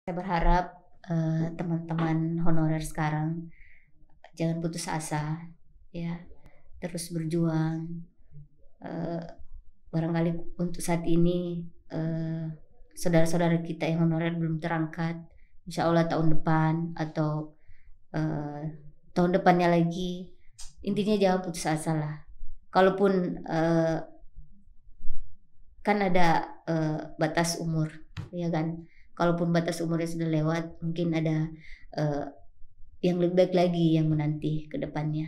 Saya berharap teman-teman honorer sekarang jangan putus asa, ya, terus berjuang. Eh, Barangkali untuk saat ini saudara-saudara kita yang honorer belum terangkat. Insya Allah tahun depan atau tahun depannya lagi. Intinya jangan putus asa lah. Kalaupun kan ada batas umur, ya kan. Kalaupun batas umurnya sudah lewat, mungkin ada yang lebih baik lagi yang menanti ke depannya.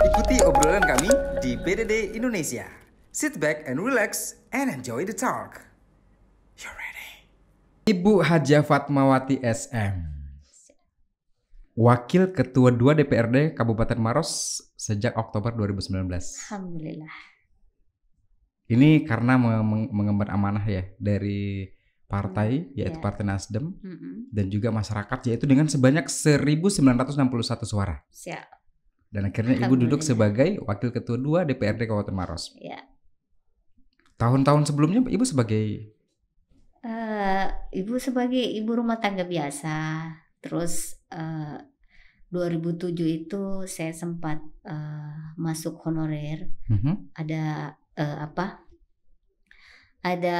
Ikuti obrolan kami di PDD Indonesia. Sit back and relax and enjoy the talk. You ready? Ibu Hajah Fatmawati SM, Wakil Ketua 2 DPRD Kabupaten Maros sejak Oktober 2019. Alhamdulillah. Ini karena mengemban amanah ya dari partai, yaitu ya. Partai Nasdem, dan juga masyarakat, yaitu dengan sebanyak 1961 suara. Siap. Dan akhirnya Ibu duduk sebagai Wakil Ketua 2 DPRD Kabupaten Maros. Ya. Tahun-tahun sebelumnya Ibu sebagai Ibu sebagai ibu rumah tangga biasa. Terus 2007 itu saya sempat masuk honorer. Ada ada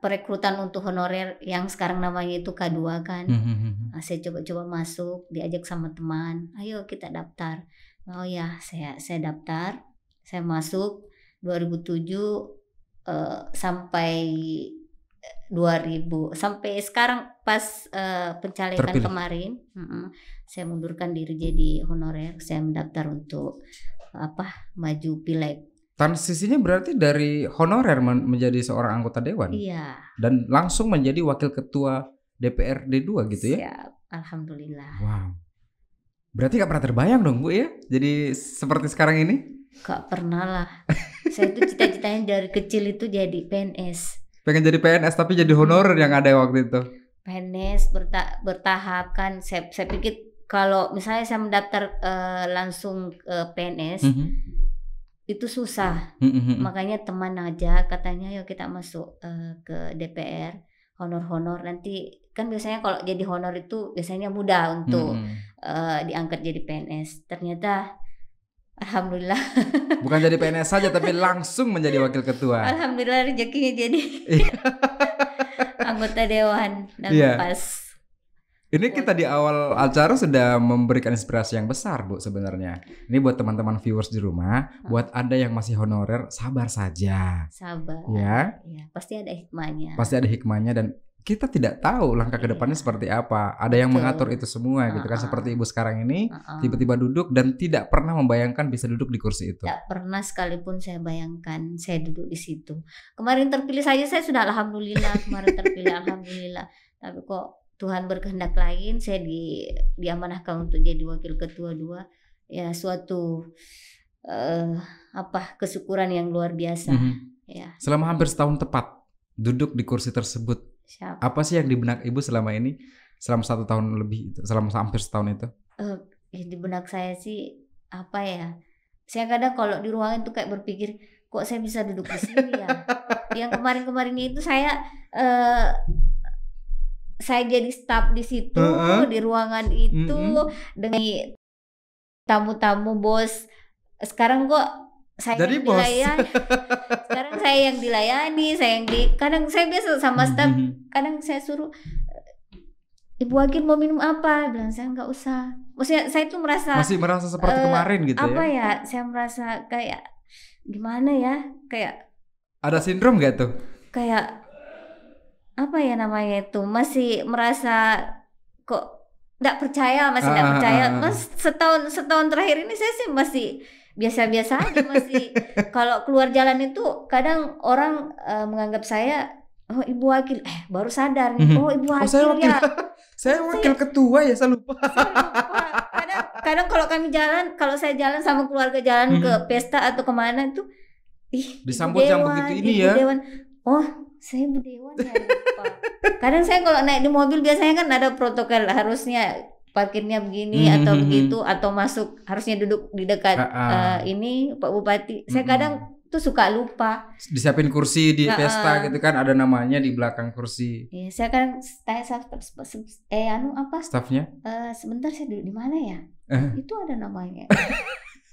perekrutan untuk honorer yang sekarang namanya itu K2 kan. Saya coba-coba masuk, diajak sama teman, ayo kita daftar. Oh ya, saya daftar, saya masuk 2007 sampai 2000 sampai sekarang pas pencalekan kemarin, saya mundurkan diri jadi honorer. Saya mendaftar untuk maju pileg. Transisinya berarti dari honorer menjadi seorang anggota dewan. Iya. Dan langsung menjadi wakil ketua DPRD 2 gitu ya? Siap, alhamdulillah. Wow. Berarti gak pernah terbayang dong Bu ya? Jadi seperti sekarang ini? Gak pernah lah. Saya tuh cita-citanya dari kecil itu jadi PNS. Pengen jadi PNS tapi jadi honorer yang ada waktu itu? PNS bertahap kan. Saya pikir kalau misalnya saya mendaftar langsung ke PNS, itu susah. Makanya teman aja katanya yuk kita masuk ke DPR honor nanti kan biasanya kalau jadi honor itu biasanya mudah untuk diangkat jadi PNS. Ternyata alhamdulillah bukan jadi PNS saja tapi langsung menjadi wakil ketua. Alhamdulillah rezekinya jadi anggota dewan dan pas. Ini kita di awal acara sudah memberikan inspirasi yang besar Bu sebenarnya. Ini buat teman-teman viewers di rumah, buat Anda yang masih honorer, sabar saja. Sabar. Ya. Pasti ada hikmahnya. Pasti ada hikmahnya dan kita tidak tahu langkah ke depannya seperti apa. Ada yang mengatur itu semua gitu kan, seperti Ibu sekarang ini tiba-tiba duduk dan tidak pernah membayangkan bisa duduk di kursi itu. Tidak pernah sekalipun saya bayangkan saya duduk di situ. Kemarin terpilih saja saya sudah alhamdulillah, kemarin terpilih alhamdulillah. Tapi kok Tuhan berkehendak lain, saya diamanahkan untuk jadi wakil ketua 2. Ya suatu kesyukuran yang luar biasa. Ya. Selama hampir setahun tepat duduk di kursi tersebut, apa sih yang di benak Ibu selama ini? Selama 1 tahun lebih, selama hampir setahun itu? Di benak saya sih apa ya? Saya kadang kalau di ruangan itu kayak berpikir, kok saya bisa duduk di sini ya? Yang kemarin-kemarinnya itu saya jadi staf di situ, di ruangan itu dengan tamu-tamu bos. Sekarang kok saya jadi yang dilayani. Sekarang saya yang dilayani, kadang saya biasa sama staf, kadang saya suruh Ibu Wakil mau minum apa? Bilang saya nggak usah. Maksudnya saya tuh masih merasa seperti kemarin gitu ya? Apa ya? Saya merasa kayak gimana ya? Kayak ada sindrom nggak tuh? Kayak apa ya namanya itu, masih merasa kok nggak percaya, Mas setahun terakhir ini saya sih masih biasa-biasa aja, masih kalau keluar jalan itu kadang orang menganggap saya Ibu Wakil, baru sadar nih, Ibu Wakil saya wakil, ya saya wakil ketua ya, saya lupa. Kadang kalau saya jalan sama keluarga jalan ke pesta atau kemana itu disambut yang begitu ini ya. Dewan. Saya Bu Dewan ya lupa. Kadang saya kalau naik di mobil biasanya kan ada protokol, harusnya parkirnya begini atau begitu, atau masuk harusnya duduk di dekat ini Pak Bupati. Saya kadang tuh suka lupa. Disiapin kursi di pesta gitu kan, ada namanya di belakang kursi. Iya, saya kan tanya Staffnya? Sebentar saya duduk di mana ya? Itu ada namanya.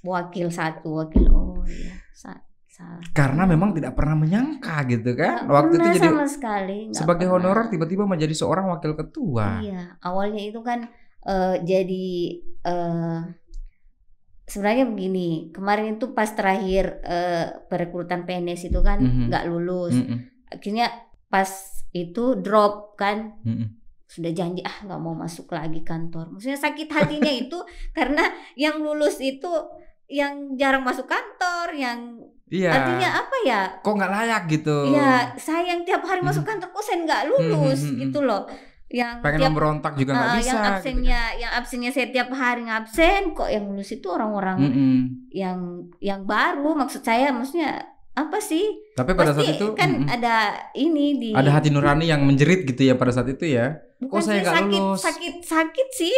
wakil wakil. Oh iya, salah. Karena memang tidak pernah menyangka gitu kan. Nggak Waktu itu jadi sama sekali. Sebagai honorer tiba-tiba menjadi seorang wakil ketua. Iya, awalnya itu kan jadi sebenarnya begini, kemarin itu pas terakhir perekrutan PNS itu kan nggak lulus. Akhirnya pas itu drop kan, sudah janji nggak mau masuk lagi kantor. Maksudnya sakit hatinya itu karena yang lulus itu yang jarang masuk kantor, yang artinya apa ya? Kok nggak layak gitu? Iya, saya yang tiap hari masuk kantor, kok saya nggak lulus gitu loh. Yang pengen memberontak juga nggak bisa. Yang absennya saya tiap hari ngabsen, kok yang lulus itu orang-orang yang baru. Maksud saya, maksudnya apa sih? Tapi pada saat itu kan ada ini ada hati nurani yang menjerit gitu ya pada saat itu ya. Bukan, kok saya nggak lulus? Sakit sih.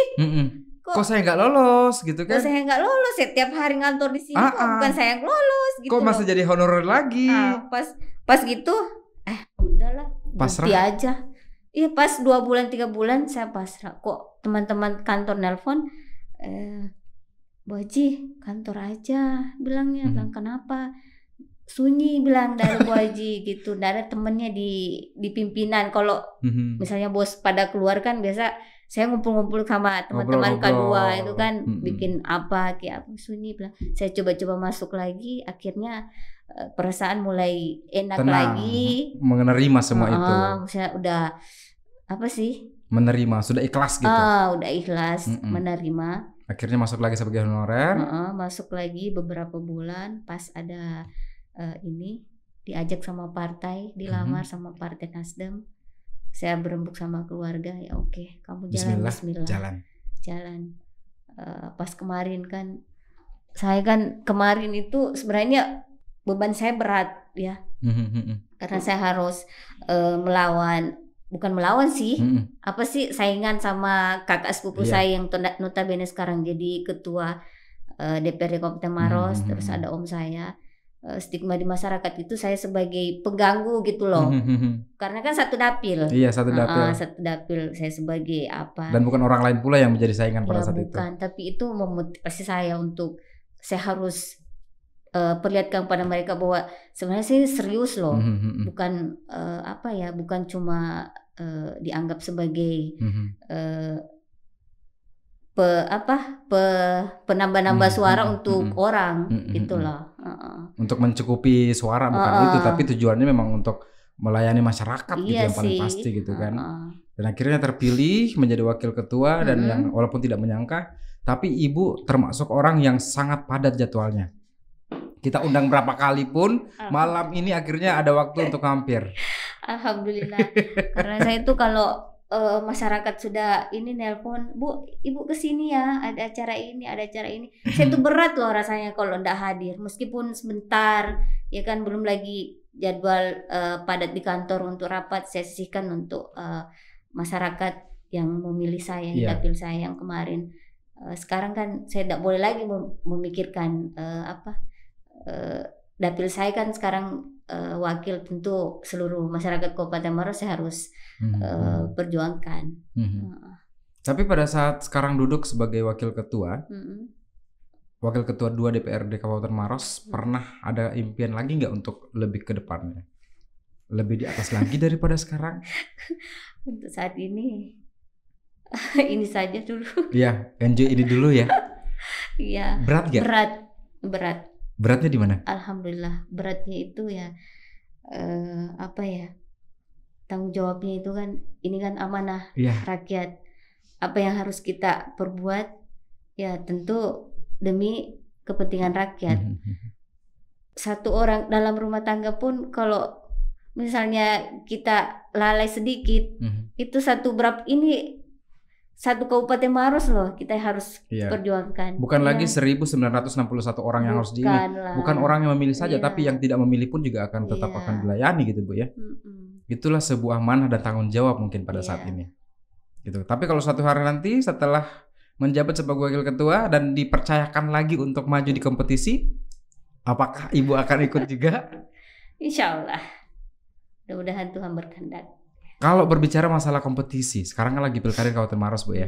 Kok saya nggak lolos gitu kan? Kok saya nggak lolos ya, tiap hari ngantor di sini kok bukan saya yang lolos gitu. Kok masih jadi honorer lagi? Pas gitu, udahlah, pasrah aja. Iya, pas 2 bulan 3 bulan saya pasrah. Kok teman-teman kantor nelpon, Bu Haji kantor aja, bilangnya. Bilang kenapa? Sunyi, bilang dari Bu Haji gitu. Nggak ada temennya di pimpinan. Kalau misalnya bos pada keluar kan biasa saya ngumpul-ngumpul sama teman-teman K2 itu kan bikin apa kayak apa. Sunyi, bilang. Saya coba-coba masuk lagi, akhirnya perasaan mulai enak lagi, menerima semua itu. Saya udah apa sih? Menerima, sudah ikhlas gitu. Udah ikhlas, menerima. Akhirnya masuk lagi sebagai honorer. Masuk lagi beberapa bulan, pas ada ini diajak sama partai, dilamar sama Partai Nasdem. Saya berembuk sama keluarga, ya oke, kamu jalan, Bismillah. Jalan. Pas kemarin kan, saya kan kemarin itu sebenarnya beban saya berat ya, karena saya harus bukan melawan sih, apa sih, saingan sama kakak sepupu saya yang notabene sekarang jadi ketua DPRD Kabupaten Maros, terus ada om saya. Stigma di masyarakat itu saya sebagai pengganggu gitu loh, karena kan satu dapil. Iya, satu dapil. Satu dapil, saya sebagai apa? Dan bukan orang lain pula yang menjadi saingan pada saat itu. Bukan, tapi itu memotivasi saya untuk saya harus perlihatkan pada mereka bahwa sebenarnya saya serius loh, bukan apa ya, bukan cuma dianggap sebagai penambah-nambah suara untuk orang gitu loh. Untuk mencukupi suara bukan itu, tapi tujuannya memang untuk melayani masyarakat gitu yang paling pasti gitu kan. Dan akhirnya terpilih menjadi wakil ketua dan yang walaupun tidak menyangka, tapi ibu termasuk orang yang sangat padat jadwalnya. Kita undang berapa kali pun malam ini akhirnya ada waktu untuk hampir. Alhamdulillah. Karena saya itu kalau masyarakat sudah ini nelpon, Bu, ibu kesini ya, ada acara ini. Saya tuh berat loh rasanya kalau ndak hadir, meskipun sebentar, ya kan, belum lagi jadwal padat di kantor untuk rapat, saya sisihkan untuk masyarakat yang memilih saya, dapil saya yang kemarin. Sekarang kan saya tidak boleh lagi memikirkan dapil saya kan sekarang wakil, tentu seluruh masyarakat Kabupaten Maros saya harus perjuangkan. Tapi pada saat sekarang duduk sebagai wakil ketua, wakil ketua 2 DPRD Kabupaten Maros, pernah ada impian lagi nggak untuk lebih ke depannya, lebih di atas lagi daripada sekarang? Untuk saat ini, ini saja dulu. Iya, enjoy ini dulu ya. Iya. Berat gak? Berat. Beratnya di mana? Alhamdulillah, beratnya itu ya tanggung jawabnya itu kan, ini kan amanah rakyat. Apa yang harus kita perbuat ya tentu demi kepentingan rakyat. Satu orang dalam rumah tangga pun kalau misalnya kita lalai sedikit, itu satu Kabupaten Maros loh kita harus perjuangkan. Bukan lagi 1961 orang yang harus bukan orang yang memilih saja, tapi yang tidak memilih pun juga akan tetap akan dilayani gitu Bu ya. Itulah sebuah amanah dan tanggung jawab mungkin pada saat ini. Gitu. Tapi kalau suatu hari nanti setelah menjabat sebagai wakil ketua dan dipercayakan lagi untuk maju di kompetisi, Apakah ibu akan ikut juga? Insya Allah. Mudah-mudahan Tuhan berkehendak. Kalau berbicara masalah kompetisi, sekarang kan lagi pilkada Kabupaten Maros, Bu ya.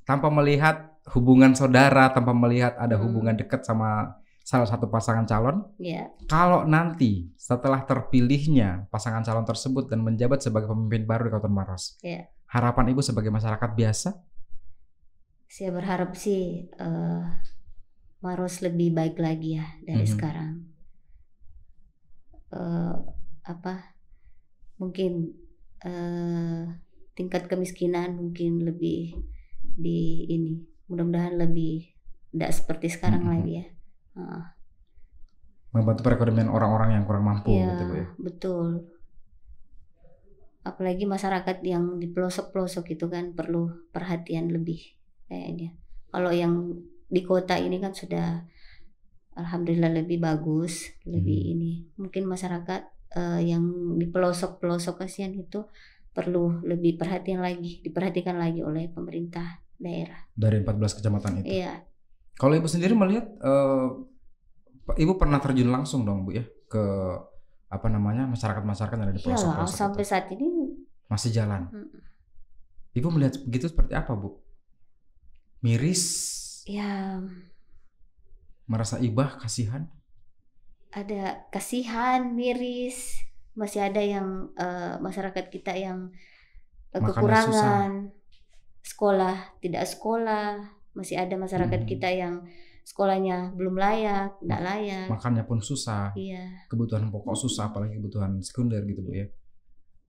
Tanpa melihat hubungan saudara, tanpa melihat ada hubungan dekat sama salah satu pasangan calon. Kalau nanti setelah terpilihnya pasangan calon tersebut dan menjabat sebagai pemimpin baru di Kabupaten Maros, harapan ibu sebagai masyarakat biasa? Saya berharap sih Maros lebih baik lagi ya dari sekarang. Mungkin tingkat kemiskinan mungkin lebih mudah-mudahan lebih tidak seperti sekarang lagi ya. Membantu perekonomian orang-orang yang kurang mampu gitu, Bu ya. Betul. Apalagi masyarakat yang di pelosok-pelosok itu kan perlu perhatian lebih kayaknya. Kalau yang di kota ini kan sudah alhamdulillah lebih bagus, lebih ini. Mungkin masyarakat yang di pelosok-pelosok kasihan itu perlu lebih diperhatikan lagi oleh pemerintah daerah. Dari 14 kecamatan itu. Iya. Kalau ibu sendiri melihat, ibu pernah terjun langsung dong, Bu ya, ke masyarakat-masyarakat yang ada di pelosok-pelosok. Sampai saat ini masih jalan. Ibu melihat begitu seperti apa, Bu? Miris? Ya. Merasa ibah, kasihan? Ada kasihan, miris. Masih ada yang masyarakat kita yang kekurangan sekolah, tidak sekolah. Masih ada masyarakat kita yang sekolahnya belum layak, tidak layak. Makannya pun susah. Iya. Kebutuhan pokok susah, apalagi kebutuhan sekunder gitu, Bu ya.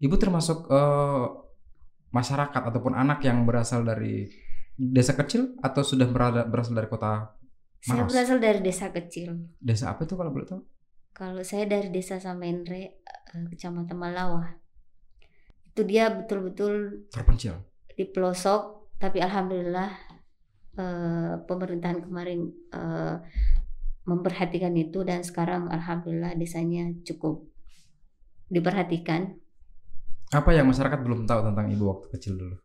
Ibu termasuk masyarakat ataupun anak yang berasal dari desa kecil atau sudah berasal dari kota Maros? Saya berasal dari desa kecil. Desa apa itu kalau boleh tahu? Kalau saya dari desa Samenre, Kecamatan Malawa. Itu dia betul-betul terpencil di pelosok, tapi alhamdulillah pemerintahan kemarin memperhatikan itu dan sekarang alhamdulillah desanya cukup diperhatikan. Apa yang masyarakat belum tahu tentang ibu waktu kecil dulu?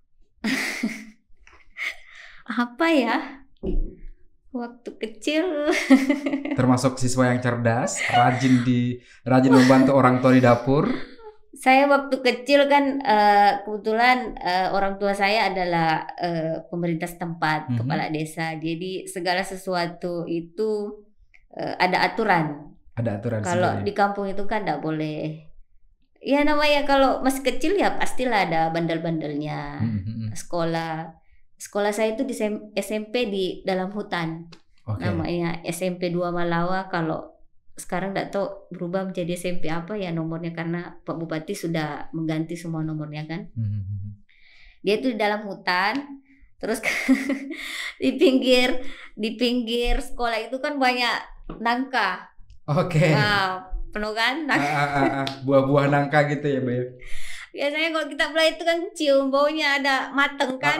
Apa ya? Waktu kecil termasuk siswa yang cerdas, rajin membantu orang tua di dapur. Saya waktu kecil kan kebetulan orang tua saya adalah pemerintah setempat, kepala desa. Jadi segala sesuatu itu ada aturan. Ada aturan. Kalau di kampung itu kan tidak boleh. Ya namanya kalau masih kecil ya pastilah ada bandel-bandelnya. Sekolah saya itu di SMP di dalam hutan. Namanya SMP 2 Malawa. Kalau sekarang tidak tahu berubah menjadi SMP apa ya nomornya, karena Pak Bupati sudah mengganti semua nomornya kan. Dia itu di dalam hutan. Terus di pinggir sekolah itu kan banyak nangka. Wow, penuh kan? Buah-buah nangka gitu ya, Mbak. Biasanya kalau kita belajar itu kan cium baunya ada mateng kan.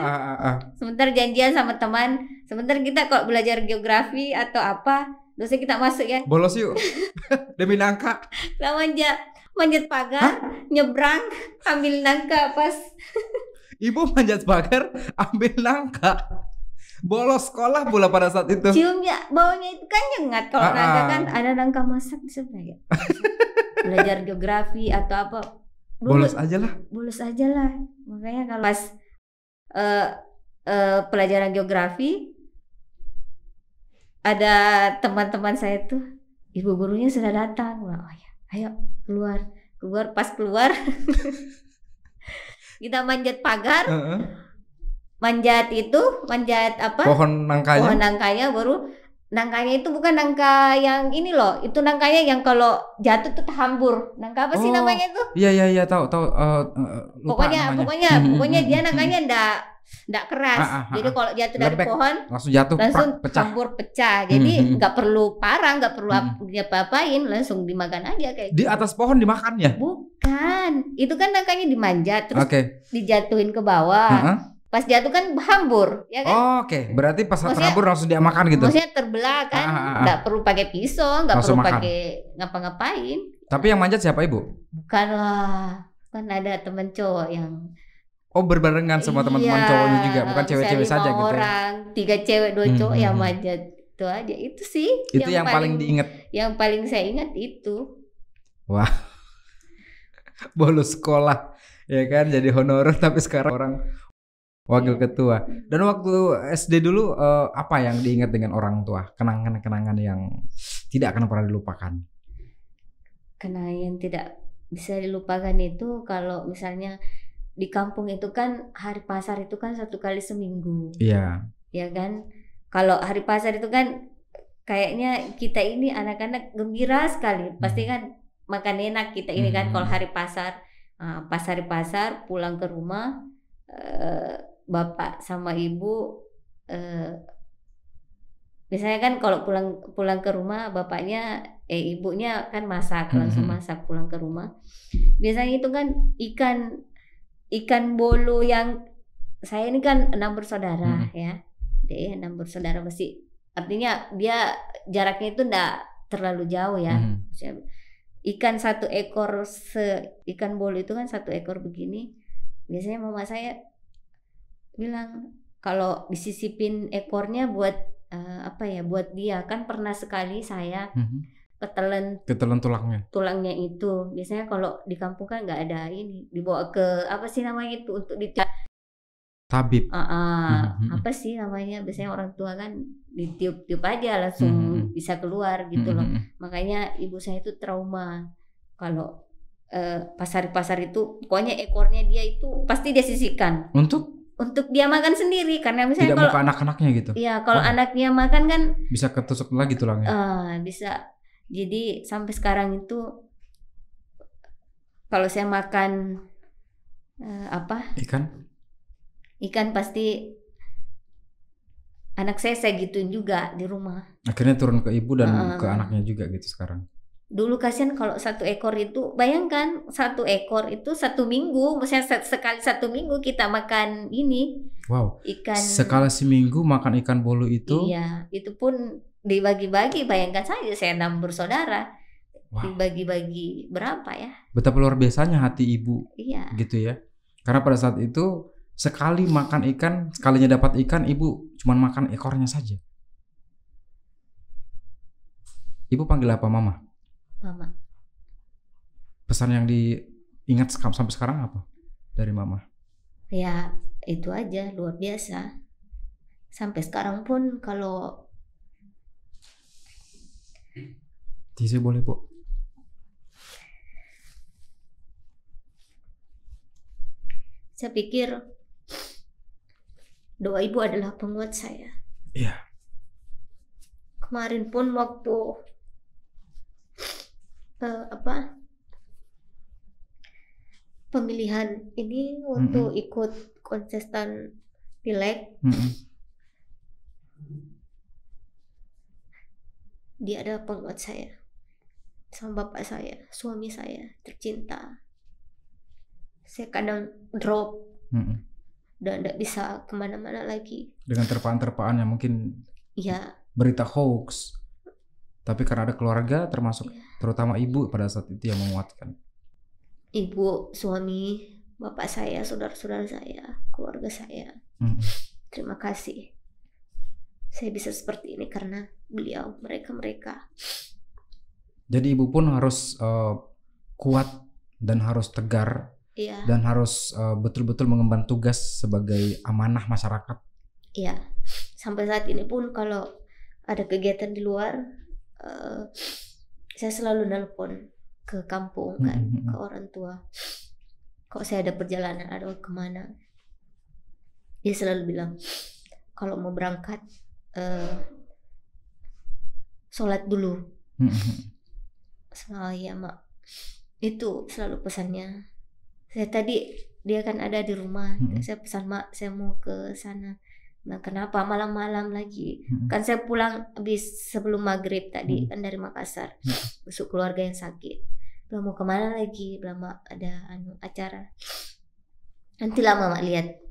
Sebentar janjian sama teman, sebentar kita kalau belajar geografi atau apa, terus kita masuk ya. Bolos yuk. Demi nangka. Kita manjat pagar, nyebrang, ambil nangka pas. Ibu manjat pagar, ambil nangka. Bolos sekolah pula pada saat itu. Ciumnya, baunya itu kan nyengat. Kalau nangka kan ada nangka masak sebenarnya. Belajar geografi atau apa. Bolos aja lah. Makanya kalau pas pelajaran geografi ada teman-teman saya tuh, ibu gurunya sudah datang. Wah, ayo keluar pas keluar kita manjat pagar. Manjat apa? Pohon nangkanya baru. Nangkanya itu bukan nangka yang ini loh, itu nangkanya yang kalau jatuh tuh hambur. Nangka apa sih namanya itu? Iya tahu. Pokoknya dia nangkanya ndak keras. Jadi kalau jatuh dari pohon langsung hambur pecah. Jadi nggak perlu parang, nggak perlu apa-apain, langsung dimakan aja kayak. Di atas pohon dimakan ya? Bukan, itu kan nangkanya dimanjat terus dijatuhin ke bawah. Pas jatuh kan hambur, ya kan? Berarti pas hambur langsung dia makan gitu. Maksudnya terbelah kan, nggak perlu pakai pisau, nggak perlu pakai ngapa-ngapain. Tapi yang manjat siapa, Ibu? Bukan lah, kan ada temen cowok yang. Berbarengan sama teman-teman cowoknya juga, bukan cewek-cewek saja gitu. 5 orang, 3 cewek 2 cowok yang manjat. Itu aja, itu sih Itu yang paling diingat. Yang paling saya ingat itu. Wah, bolos sekolah ya kan, jadi honorer tapi sekarang orang wakil ketua. Dan waktu SD dulu apa yang diingat dengan orang tua? Kenangan-kenangan yang tidak akan pernah dilupakan. Kenangan yang tidak bisa dilupakan itu kalau misalnya di kampung itu kan hari pasar itu kan 1 kali seminggu. Iya. Ya kan? Kalau hari pasar itu kan kayaknya kita ini anak-anak gembira sekali. Pasti kan makan enak kita ini kan kalau hari pasar. Pas hari pasar pulang ke rumah, bapak sama ibu biasanya kan kalau pulang ke rumah bapaknya ibunya kan masak, langsung masak pulang ke rumah. Biasanya itu kan ikan bolu yang saya ini kan 6 bersaudara ya. Dia 6 bersaudara masih, artinya dia jaraknya itu enggak terlalu jauh ya. Ikan 1 ekor ikan bolu itu kan 1 ekor begini. Biasanya mama saya bilang kalau disisipin ekornya buat buat dia. Kan pernah sekali saya ketelan tulangnya itu. Biasanya kalau di kampung kan nggak ada ini, dibawa ke apa sih namanya itu untuk tabib. Apa sih namanya, biasanya orang tua kan ditiup-tiup aja langsung bisa keluar gitu loh. Makanya ibu saya itu trauma kalau pasar itu pokoknya ekornya dia itu pasti dia sisihkan untuk dia makan sendiri, karena misalnya tidak kalau mau ke anak-anaknya gitu. Iya, kalau anaknya makan kan bisa ketusuk lagi tulangnya. Bisa. Jadi sampai sekarang itu kalau saya makan ikan pasti anak saya gituin juga di rumah. Akhirnya turun ke ibu dan ke anaknya juga gitu sekarang. Dulu kasihan kalau 1 ekor itu, bayangkan 1 ekor itu 1 minggu, misalnya sekali 1 minggu kita makan ini. Wow. Ikan. Sekali seminggu makan ikan bolu itu. Iya, itu pun dibagi-bagi. Bayangkan saja saya 6 bersaudara. Wow. Dibagi-bagi berapa ya? Betapa luar biasanya hati ibu. Iya. Gitu ya. Karena pada saat itu sekali makan ikan, sekalinya dapat ikan, ibu cuma makan ekornya saja. Ibu panggil apa mama? Mama. Pesan yang diingat sampai sekarang apa dari mama? Ya itu aja, luar biasa. Sampai sekarang pun kalau tisu boleh Bu. Saya pikir doa ibu adalah penguat saya. Iya. Kemarin pun waktu pemilihan ini untuk ikut kontestan pileg, dia adalah penguat saya, sama bapak saya, suami saya tercinta. Saya kadang drop dan tidak bisa kemana-mana lagi dengan terpaan-terpaan yang mungkin berita hoax. Tapi karena ada keluarga termasuk terutama ibu pada saat itu yang menguatkan. Ibu, suami, bapak saya, saudara-saudara saya, keluarga saya. Terima kasih. Saya bisa seperti ini karena beliau, mereka. Jadi ibu pun harus kuat dan harus tegar. Iya. Dan harus betul-betul mengemban tugas sebagai amanah masyarakat. Iya. Sampai saat ini pun kalau ada kegiatan di luar, saya selalu nelpon ke kampung kan, ke orang tua. Kok saya ada perjalanan, ada kemana? Dia selalu bilang, kalau mau berangkat, sholat dulu. Oh iya mak, itu selalu pesannya. Saya tadi dia kan ada di rumah, saya pesan mak, saya mau ke sana. Nah kenapa malam-malam lagi? Kan saya pulang habis sebelum maghrib tadi kan dari Makassar, besok keluarga yang sakit. Belum mau kemana lagi? Belum ada acara. Nantilah mama lihat.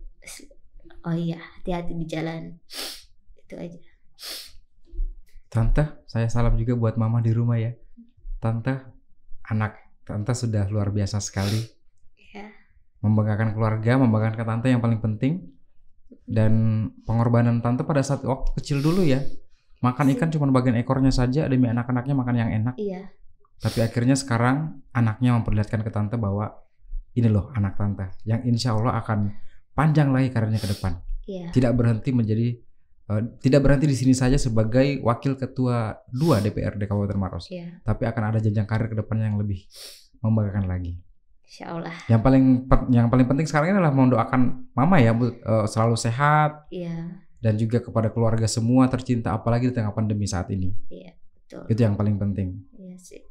Oh iya, hati-hati di jalan. Itu aja. Tante, saya salam juga buat mama di rumah ya. Tante, anak tante sudah luar biasa sekali. Ya. Membanggakan keluarga, membanggakan tante yang paling penting. Dan pengorbanan tante pada saat waktu kecil dulu ya. Makan ikan cuma bagian ekornya saja demi anak-anaknya makan yang enak. Iya. Tapi akhirnya sekarang anaknya memperlihatkan ke tante bahwa ini loh anak tante yang insya Allah akan panjang lagi karirnya ke depan. Iya. Tidak berhenti di sini saja sebagai wakil ketua 2 DPRD Kabupaten Maros. Iya. Tapi akan ada jenjang karir ke depannya yang lebih membanggakan lagi. Insya Allah. Yang paling penting sekarang ini adalah mendoakan mama ya Bu, selalu sehat. Iya. Dan juga kepada keluarga semua tercinta, apalagi di tengah pandemi saat ini. Iya, betul. Itu yang paling penting. Iya sih.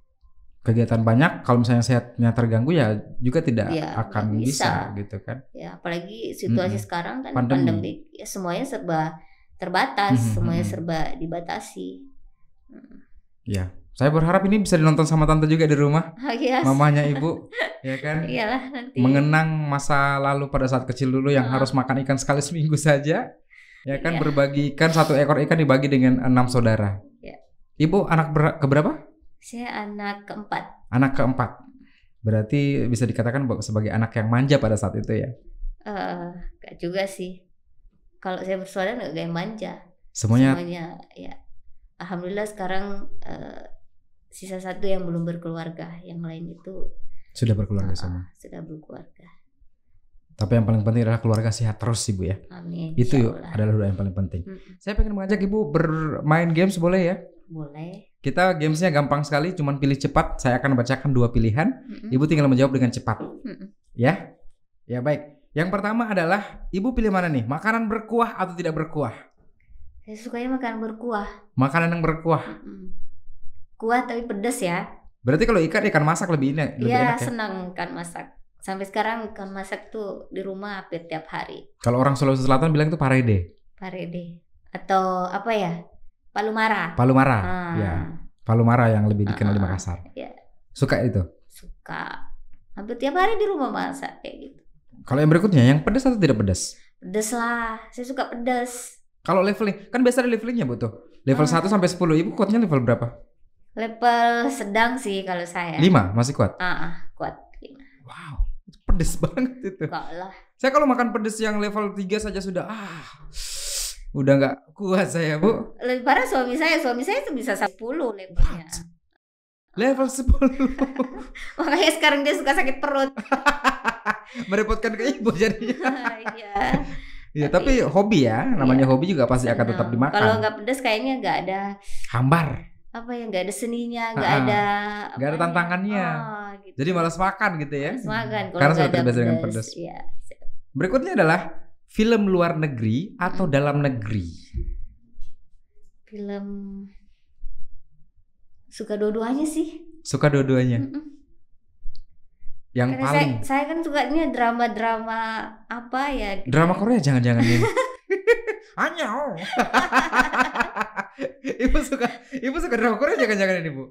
Kegiatan banyak, kalau misalnya sehatnya terganggu ya juga tidak akan bisa gitu kan. Ya, apalagi situasi sekarang kan pandemi. Ya, semuanya serba terbatas, semuanya serba dibatasi. Ya, saya berharap ini bisa dinonton sama tante juga di rumah. Yes. Mamanya ibu, ya kan? Iyalah nanti. Mengenang masa lalu pada saat kecil dulu yang harus makan ikan sekali seminggu saja. Ya kan, berbagi ikan, 1 ekor ikan dibagi dengan 6 saudara. Ya. Ibu anak keberapa? Saya anak keempat. Anak keempat. Berarti bisa dikatakan sebagai anak yang manja pada saat itu ya? Gak juga sih. Kalau saya bersaudara gak yang manja. Semuanya ya. Alhamdulillah sekarang sisa 1 yang belum berkeluarga. Yang lain itu sudah berkeluarga semua. Sudah berkeluarga. Tapi yang paling penting adalah keluarga sehat terus Ibu ya. Amin. Itu adalah doa yang paling penting. Saya pengen mengajak Ibu bermain games, boleh ya? Boleh. Kita gamesnya gampang sekali, cuman pilih cepat. Saya akan bacakan 2 pilihan. Ibu tinggal menjawab dengan cepat. Ya? Ya baik. Yang pertama adalah Ibu pilih mana nih? Makanan berkuah atau tidak berkuah? Saya sukanya makanan berkuah. Makanan yang berkuah. Kuah tapi pedas ya. Berarti kalau ikan masak lebih enak ya? Senang ikan masak. Sampai sekarang ikan masak tuh di rumah hampir tiap hari. Kalau orang Sulawesi Selatan bilang itu parede. Parede. Atau apa ya? Palumara. Palumara. Ya. Palumara yang lebih dikenal di Makassar. Ya. Suka itu? Suka. Hampir tiap hari di rumah masak kayak gitu. Kalau yang berikutnya, yang pedas atau tidak pedas? Pedas lah. Saya suka pedas. Kalau leveling, kan biasa ada levelingnya Bu tuh. Level 1 sampai 10. Ibu kuatnya level berapa? Level sedang sih kalau saya. 5 masih kuat? Kuat. Wow. Pedes banget itu. Enggak lah. Saya kalau makan pedes yang level 3 saja sudah udah nggak kuat saya Bu. Lebih parah suami saya itu bisa 10 levelnya. Level 10. Makanya sekarang dia suka sakit perut. Merepotkan ke ibu jadinya. Iya. Iya, tapi hobi ya, namanya hobi juga pasti akan tetap dimakan. Kalau nggak pedas kayaknya nggak ada hambar. Apa ya, nggak ada seninya, nggak ada tantangannya. Gitu. Jadi malas makan gitu ya. Malas makan karena sudah terbiasa dengan pedas. Iya. Berikutnya adalah film luar negeri atau dalam negeri. Film suka dua-duanya sih. Suka dua-duanya. Yang karena paling saya kan sukanya drama-drama apa ya? Drama Korea jangan-jangan ini. Hanya. Ibu suka drama Korea jangan-jangan ini, Bu?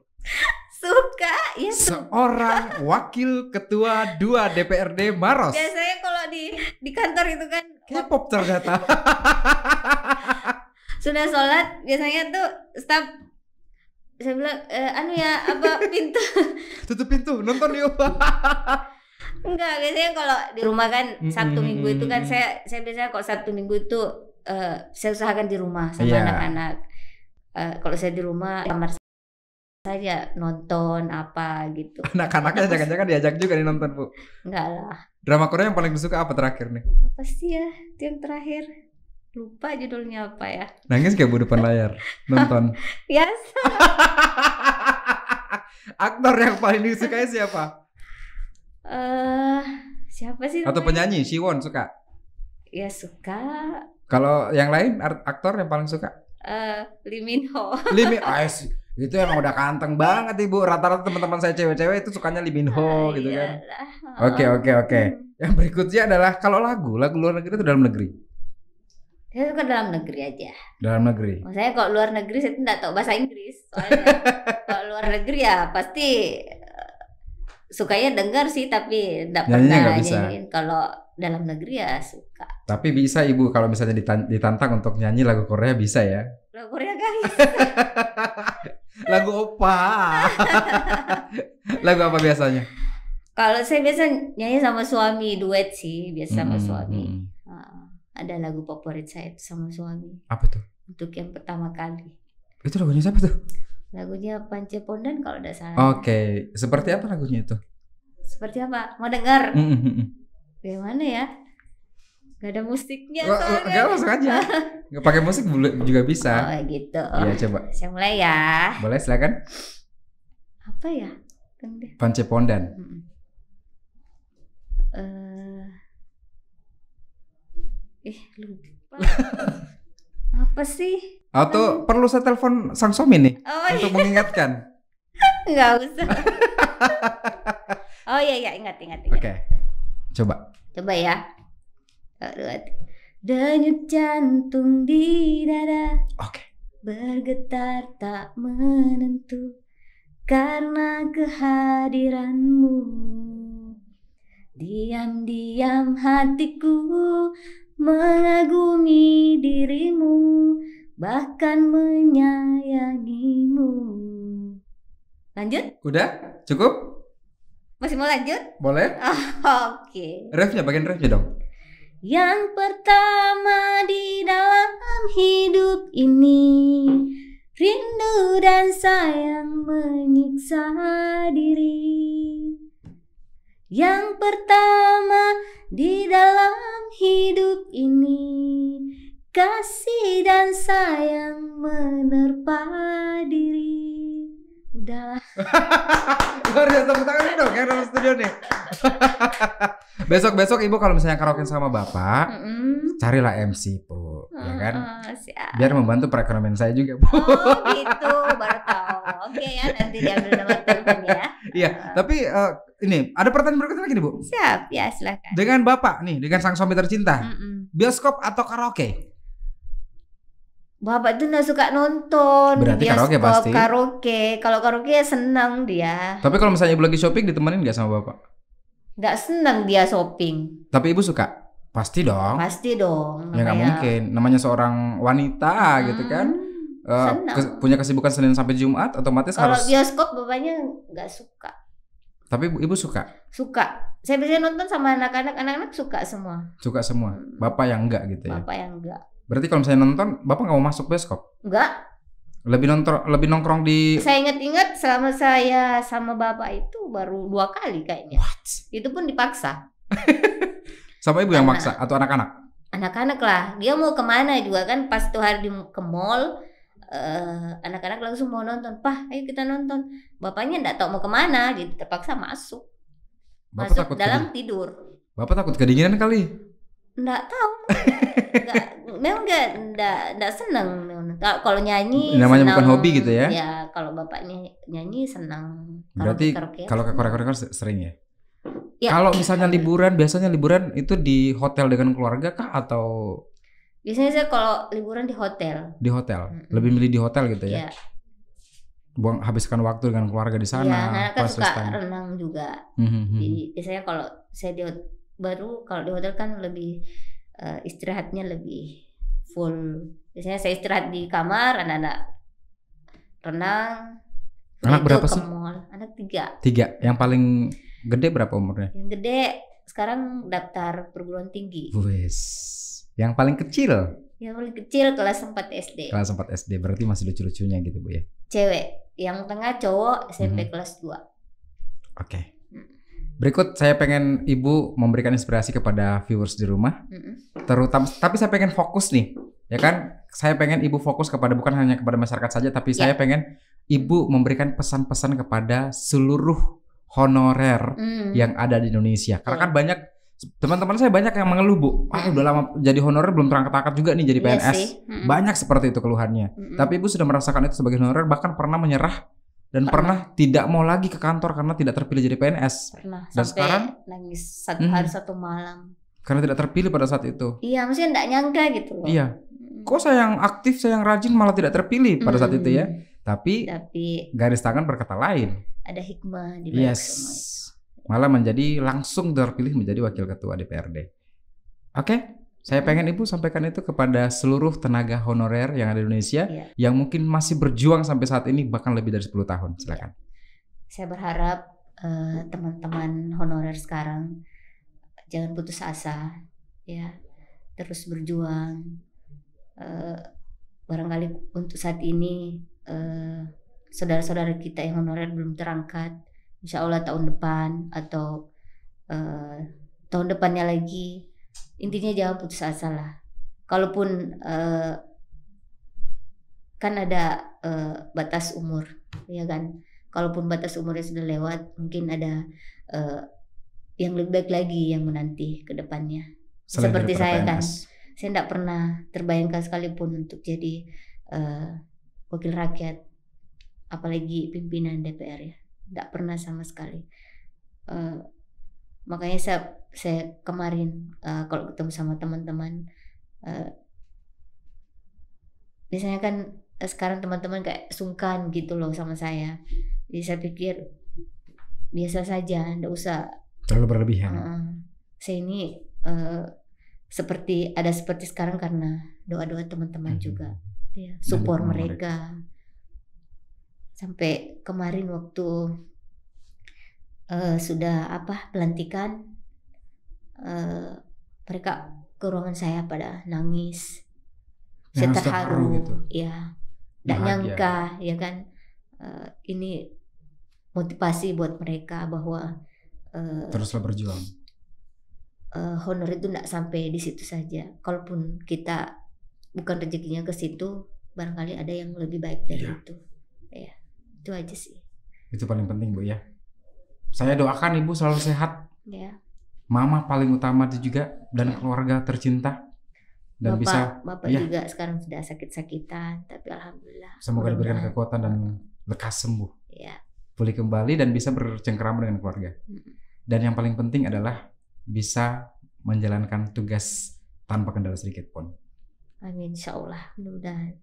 Suka, ya. Seorang wakil ketua 2 DPRD Maros. Biasanya kalau di kantor itu kan K-pop ternyata. Sudah sholat biasanya tuh staf saya bilang pintu tutup pintu nonton yuk. Enggak, biasanya kalau di rumah kan Sabtu Minggu itu kan saya biasanya kalau Sabtu Minggu itu saya usahakan di rumah sama anak-anak. Kalau saya di rumah kamar saja nonton apa gitu. Anak-anaknya jangan-jangan diajak juga nih nonton, Bu? Enggak lah. Drama Korea yang paling disuka apa terakhir nih? Apa sih ya? Itu yang terakhir. Lupa judulnya apa ya. Nangis kayak Bu depan layar nonton. Biasa. Aktor yang paling disukai siapa? Siapa sih? Atau penyanyi, Siwon suka? Ya suka. Kalau yang lain aktor yang paling suka? Lee Min Ho. Itu yang udah kanteng banget Ibu. Rata-rata teman-teman saya cewek-cewek itu sukanya Lee Min Ho gitu kan. Oke. Yang berikutnya adalah kalau lagu luar negeri itu dalam negeri? Saya suka dalam negeri aja. Dalam negeri. Maksudnya kalau luar negeri saya tidak tahu bahasa Inggris. Soalnya kalau luar negeri ya pasti sukanya dengar sih tapi tidak pernah nyanyiin. Kalau dalam negeri ya suka. Tapi bisa Ibu kalau misalnya ditantang untuk nyanyi lagu Korea bisa ya? Lagu Korea guys. Lagu opa. Lagu apa biasanya? Kalau saya biasa nyanyi sama suami, duet sih biasa sama suami. Ada lagu favorit saya sama suami. Apa tuh? Untuk yang pertama kali. Itu lagunya siapa tuh? Lagunya Pancepondan kalau tidak salah. Oke, seperti apa lagunya itu? Seperti apa? Mau dengar? Bagaimana ya? Gak ada musiknya soalnya. Gak, langsung aja. Gak pakai musik juga bisa. Oh gitu. Iya coba. Saya mulai ya. Boleh, silakan. Apa ya? Pancepondan. Lupa. Apa sih? Atau perlu saya telepon sang suami nih untuk mengingatkan? Nggak usah. Oh iya ingat. Oke. Coba ya. Denyut jantung di dada. Oke. Bergetar tak menentu karena kehadiranmu. Diam-diam hatiku mengagumi dirimu, bahkan menyayangimu. Lanjut? Udah? Cukup? Masih mau lanjut? Boleh? Oke. Bagian refnya dong. Yang pertama di dalam hidup ini, rindu dan sayang menyiksa diri. Yang pertama di dalam hidup ini, kasih dan sayang menerpa diri. Udah. Luar biasa, tepuk tangan dong yang dalam studio nih. Besok Ibu kalau misalnya karaoke sama Bapak, carilah MC Bu, ya kan? Siap. Biar membantu perekonomian saya juga Bu. Oh gitu, baru tahu. Oke ya, nanti diambil nomor teleponnya. Iya, tapi ini ada pertanyaan berikutnya lagi nih Bu. Siap, ya silakan. Dengan Bapak nih, dengan sang suami tercinta, bioskop atau karaoke? Bapak itu nggak suka nonton. Berarti bioskop, karaoke pasti. Kalau karaoke ya senang dia. Tapi kalau misalnya Ibu lagi shopping ditemenin nggak sama Bapak? Nggak senang dia shopping. Tapi Ibu suka? Pasti dong. Pasti dong. Ya nggak mungkin. Namanya seorang wanita gitu kan. Punya kesibukan Senin sampai Jumat, otomatis kalau harus. Kalau bioskop bapaknya nggak suka. Tapi Ibu suka? Suka. Saya biasanya nonton sama anak-anak suka semua. Suka semua. Bapak yang enggak gitu ya? Bapak yang enggak. Berarti kalau misalnya nonton, Bapak nggak mau masuk bioskop? Enggak. Lebih nongkrong di. Saya ingat selama saya sama Bapak itu baru 2 kali kayaknya. What? Itu pun dipaksa. Sama Ibu yang maksa atau anak-anak? Anak-anak lah. Dia mau kemana juga kan pas tuh hari ke mall. Anak-anak langsung mau nonton. Pah, ayo kita nonton. Bapaknya enggak tahu mau kemana, jadi terpaksa masuk. Bapak masuk takut dalam tidur. Bapak takut kedinginan kali? Enggak tahu. Memang enggak senang. Kalau nyanyi namanya senang, bukan hobi gitu ya? Ya, kalau bapaknya nyanyi senang. Berarti kalau ke Korea sering ya? Ya. Kalau misalnya biasanya liburan itu di hotel dengan keluarga kah atau? Biasanya saya kalau liburan di hotel. Di hotel? Lebih milih di hotel gitu ya? Habiskan waktu dengan keluarga di sana. Iya, kan suka renang juga. Jadi biasanya kalau saya kalau di hotel kan lebih istirahatnya lebih full. Biasanya saya istirahat di kamar, anak-anak renang. Anak berapa sih? Anak 3. 3. Yang paling gede berapa umurnya? Yang gede sekarang daftar perguruan tinggi. Wes. Yang paling kecil? Yang paling kecil kelas 4 SD. Kelas 4 SD, berarti masih lucu-lucunya gitu Bu ya? Cewek. Yang tengah cowok SMP kelas 2. Oke. Berikut saya pengen Ibu memberikan inspirasi kepada viewers di rumah. Terutama, tapi saya pengen fokus nih. Ya kan? Saya pengen Ibu fokus bukan hanya kepada masyarakat saja, tapi saya pengen Ibu memberikan pesan-pesan kepada seluruh honorer yang ada di Indonesia. Karena kan banyak teman-teman saya banyak yang mengeluh Bu, udah lama jadi honorer belum terangkat-angkat juga nih jadi PNS. Banyak seperti itu keluhannya. Tapi Ibu sudah merasakan itu sebagai honorer, bahkan pernah menyerah dan pernah tidak mau lagi ke kantor karena tidak terpilih jadi PNS. Pernah. Dan sampai sekarang nangis 1 hari 1 malam. Karena tidak terpilih pada saat itu. Iya, maksudnya enggak nyangka gitu loh. Iya. Kok saya yang aktif, saya yang rajin malah tidak terpilih pada saat itu ya. Tapi garis tangan berkata lain. Ada hikmah di balik semua itu. Malah menjadi langsung terpilih menjadi wakil ketua DPRD. Oke, saya pengen Ibu sampaikan itu kepada seluruh tenaga honorer yang ada di Indonesia yang mungkin masih berjuang sampai saat ini bahkan lebih dari 10 tahun. Silakan. Saya berharap teman-teman honorer sekarang jangan putus asa, ya, terus berjuang. barangkali untuk saat ini saudara-saudara kita yang honorer belum terangkat. Insya Allah tahun depan atau tahun depannya lagi. Intinya jangan putus asa lah. Kalaupun kan ada batas umur, ya kan. Kalaupun batas umurnya sudah lewat, mungkin ada yang lebih baik lagi yang menanti ke depannya. Seperti saya kan, saya tidak pernah terbayangkan sekalipun untuk jadi wakil rakyat, apalagi pimpinan DPR ya, tidak pernah sama sekali. Makanya saya kemarin kalau ketemu sama teman-teman, biasanya kan sekarang teman-teman kayak sungkan gitu loh sama saya. Jadi saya pikir biasa saja, tidak usah terlalu berlebihan. Saya ini seperti sekarang karena doa-doa teman-teman juga, ya, support mereka. Sampai kemarin waktu sudah pelantikan, mereka ke ruangan saya pada nangis. Saya terharu gitu. Ya, tidak nyangka ya kan, ini motivasi buat mereka bahwa teruslah berjuang. Honor itu tidak sampai di situ saja. Kalaupun kita bukan rezekinya ke situ, barangkali ada yang lebih baik dari itu. Ya, itu aja sih. Itu paling penting Bu ya. Saya doakan Ibu selalu sehat. Ya. Mama paling utama itu juga dan keluarga tercinta. Dan Bapak juga sekarang sudah sakit-sakitan, tapi alhamdulillah. Semoga diberikan kekuatan dan lekas sembuh. Ya. Pulih kembali dan bisa bercengkerama dengan keluarga. Dan yang paling penting adalah bisa menjalankan tugas tanpa kendala sedikit pun. Amin, insyaallah, mudah-mudahan.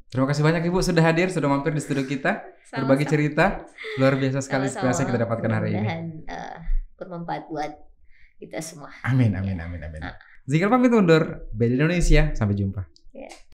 Terima kasih banyak Ibu sudah hadir, sudah mampir di studio kita, berbagi cerita. Luar biasa sekali inspirasi kita dapatkan hari ini. Bermanfaat buat kita semua. Amin. Zikir pamit undur. BD Indonesia, sampai jumpa.